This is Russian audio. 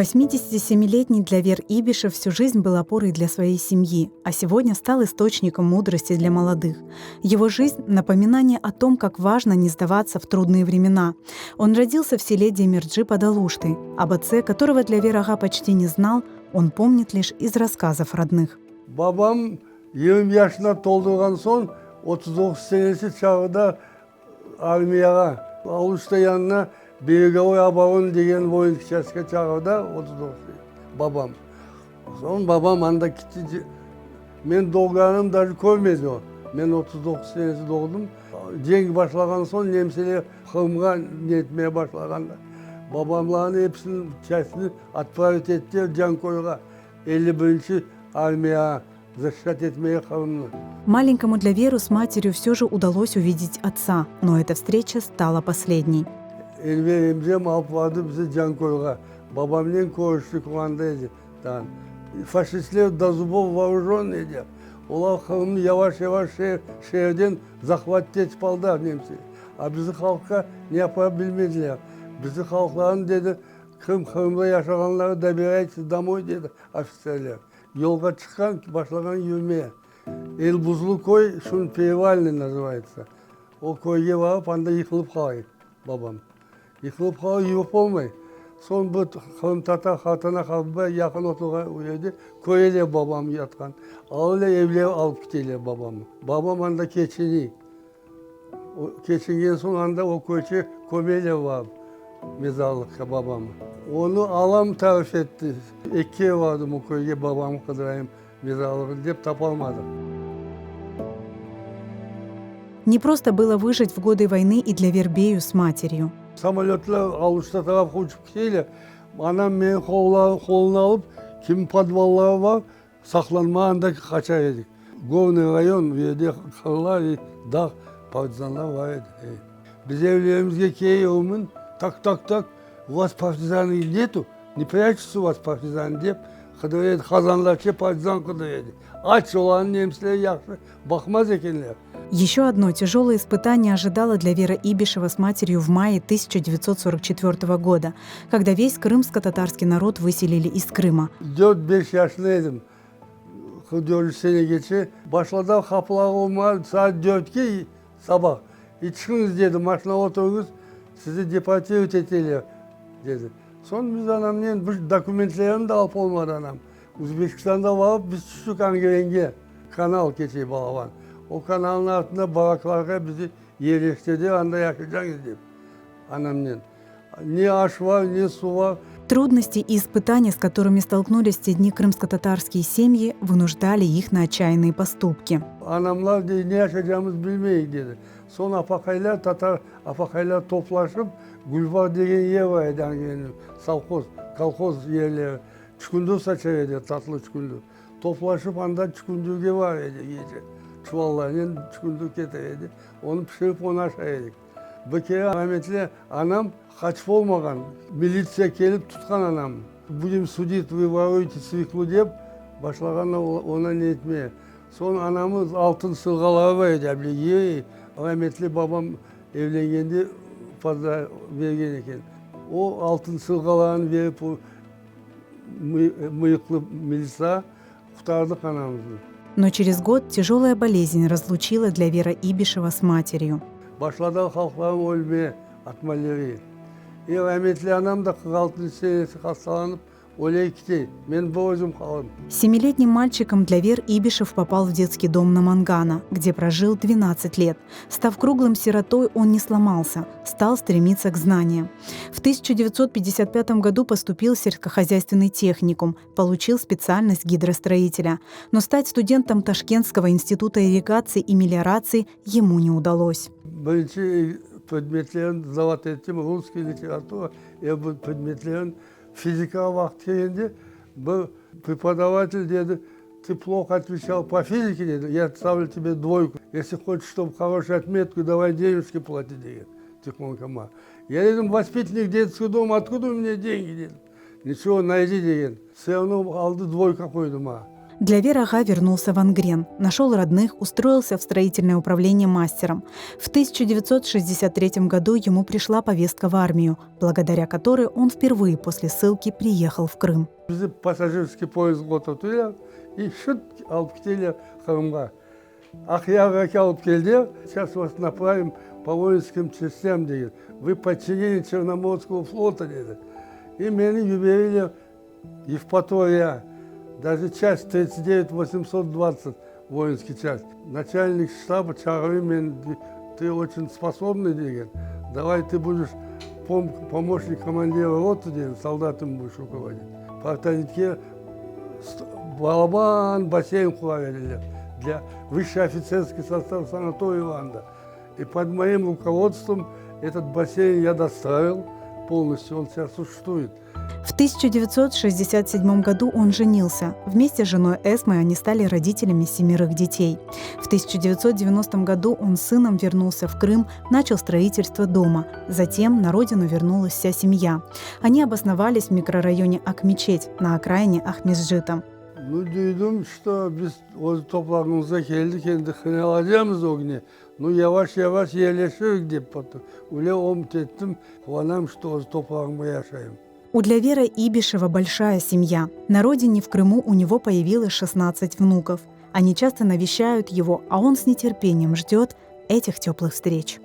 87-летний Длявер Ибишев всю жизнь был опорой для своей семьи, а сегодня стал источником мудрости для молодых. Его жизнь — напоминание о том, как важно не сдаваться в трудные времена. Он родился в селе Демирджи под Алуштой. Об отце, которого Длявер Ага почти не знал, он помнит лишь из рассказов родных. Babam 20 yaşına doldurgan son 39 senesi çağda armiyaga Aluşta yanına Birgavoy Abavun degen boyun kişeske çağda 39 babam. Son babam anda gitti. Men doğganım da koymadı o. Men 39 senesi doğdum. Cengi başlagan son nemseli hımga netmeye başlaganda. Babamların hepsinin çesini atpavet etti can koyga 51. Армия защищать etmeye kalındı. Маленькому Дляверу с матерью все же удалось увидеть отца, но эта встреча стала последней. Elve emzem alıp vardı bize can koyga. Babamla koğuştuk o andaydı. Faşistler da zubov вооружен idi. Ola kılını yavaş yavaş şehirden zahvat etip aldı nemsi. A bizi halka ne yapabilmediler. Bizi halkların dedi kımda yaşayanları da bir ayet damoy dedi ofislerler. Yolga çıkan, başlagan yürümeye. El buzlu koy, şun peyvalini nazывается. O koyga varıp anda yıkılıp kalıyor babam. Yıkılıp kalıyor, yok olmayı. Son bu kılım tata hatana kalıba yakın otuğa uyuyordu. Koyuyla babam yatkan. Ağıyla evliye alıp gidiyorlar babamı. Babam anda keçini. Keçingen son anda o koyçu koyuyla var. Mezarlıkta babamı. Onu alam tarif etti. İkiye vardım o köyge babamı kıdırayım mezarlığı deyip tapalmadım. Не просто было выжить в годы войны и Длявер Бею с матерью. Самолетler Aluşta tarafı uçup gidiyle. Anam beni koluna alıp kimin podvalları var saklanma anda kaçar edik. Govni rayon verdi kırlar dağ partizanlar var idi. Biz evlerimizde keyiyomun tak. У вас партизаны нету, не прячутся у вас партизаны деп, кыдырет казанларчы партизан кыдырет. Ач olan немцлер яхшы бакмаз экенлер. Еще одно тяжелое испытание ожидало Длявера Ибишева с матерью в мае 1944 года, когда весь крымско-татарский народ выселили из Крыма. 4-5 yaşındaydım. 4 sene geçe. Başladı kapılar olmadı saat 4'te sabah. Çıkınız dedi maşına oturunuz sizi deportiert ettiler dedi. Son biz anamla bu dokumentlerini de alıp olmadı anam. Uzbekistan'da varıp biz düştük Angren'e. Kanal geçiyor Balaban. O kanalın altında baraklarda bizi yerleştirdi. Anda yaşayacaksınız dedi anamla. Ни аш var, ни su var. Трудности и испытания, с которыми столкнулись в те дни крымско-татарские семьи, вынуждали их на отчаянные поступки. Anamlar dedi, ne yaşayacağımız bilmeyiz dedi. Son apakaylar, Tatar apakaylar toplaşıp Gülbar degen yer var eden savkoz, kalkoz yerleri. Çukundur saçar edi, tatlı çukundur. Toplaşıp anda çukundurge var edi gece. Çuvallarla çukundur getirdi. Onu pişirip onu aşağı yedik. Bir kere rahmetli anam kaçıp olmagan. Militsiya gelip tutkan anam. Будем судить, вы воруете свеклу деп, başlaganla ona ne etmeye. Son anamız altın sırgaları var edi. Rahmetli babam evlengendi fazla vergen eken. O altın sırgalarını verip o mıyıklı milisa kurtardık anamızı. Но через год тяжелая болезнь разлучила Длявера Ибишева с матерью. Başladı halkların ölmeye atmaları. Rahmetli anam da 46 senesi hastalanıp öyle gitti. Ben bu özüm kaldım. 7-летним мальчиком Длявер Ибишев попал в детский дом на Мангана, где прожил 12 лет. Став круглым сиротой, он не сломался, стал стремиться к знаниям. В 1955 году поступил в сельскохозяйственный техникум, получил специальность гидростроителя. Но стать студентом Ташкентского института ирригации и мелиорации ему не удалось. Birinci predmetlerin zavat ettim, Ruski literatура, bu predmetlerin fizika vakti geldi. Bu преподаватель dedi, ты плохо отвечал по физике, dedi, я ставлю тебе двойку. Если хочешь, чтобы хорошую отметку, давай денежки плати, dedi, тихонько. Я dedim, воспитанник детского дома, откуда у меня деньги, dedim. Ничего, найди, dedi. Все равно aldı двойка koydum ha. Длявер ага вернулся в Ангрен, нашел родных, устроился в строительное управление мастером. В 1963 году ему пришла повестка в армию, благодаря которой он впервые после ссылки приехал в Крым. Бізді пассажирский поезд отыртты и шут алып кетелі Крымға. Ақияға алып келді, сейчас вас направим по воинским частям, деген. Вы подчинение Черноморского флота, деді. И меня выберили Евпатория, даже часть 39-820, воинский часть. Начальник штаба чарви мен, ты очень способный, деген. Давай ты будешь помощник командира роты, деген, солдатом будешь руководить. Партанитке балабан, бассейн курили для высший офицерский состав санатория Иванда. И под моим руководством этот бассейн я достроил полностью, он сейчас существует. В 1967 году он женился. Вместе с женой Эсмой они стали родителями 7 детей. В 1990 году он с сыном вернулся в Крым, начал строительство дома. Затем на родину вернулась вся семья. Они обосновались в микрорайоне Акмечеть на окраине Ахмесжита. Ну, duydum, что biz o toprağımıza geldik, kendi kınalayacağımız o güne. Ну, yavaş yavaş yerleşiyoruz deyip потом. Öyle umut ettim, kuanam, что o toprağımda yaşayayım. У Длявера Ибишева большая семья. На родине в Крыму у него появилось 16 внуков. Они часто навещают его, а он с нетерпением ждет этих теплых встреч.